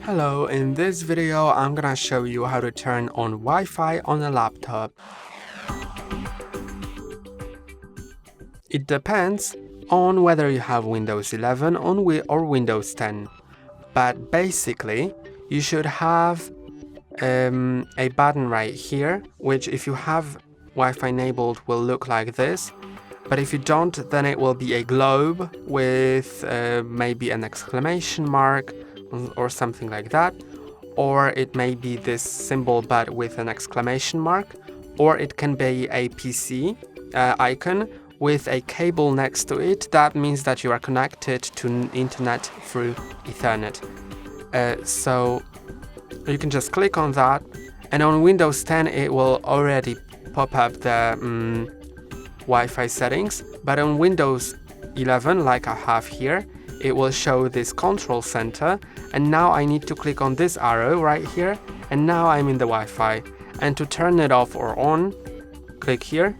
Hello, in this video I'm gonna show you how to turn on Wi-Fi on a laptop. It depends on whether you have Windows 11 or Windows 10, but basically you should have a button right here, which if you have Wi-Fi enabled will look like this, but if you don't, then it will be a globe with maybe an exclamation mark or something like that, or it may be this symbol but with an exclamation mark, or it can be a PC icon with a cable next to it. That means that you are connected to internet through Ethernet. So you can just click on that, and on Windows 10 it will already pop up the Wi-Fi settings, but on Windows 11, like I have here, it will show this control center, and now I need to click on this arrow right here, and now I'm in the Wi-Fi. And to turn it off or on, click here.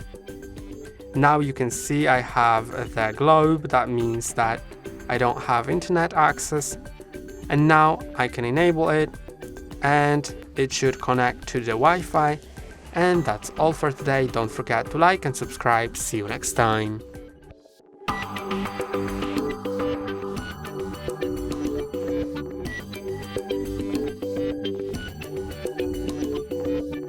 Now you can see I have the globe. That means that I don't have internet access, and now I can enable it and it should connect to the Wi-Fi. And that's all for today. Don't forget to like and subscribe. See you next time.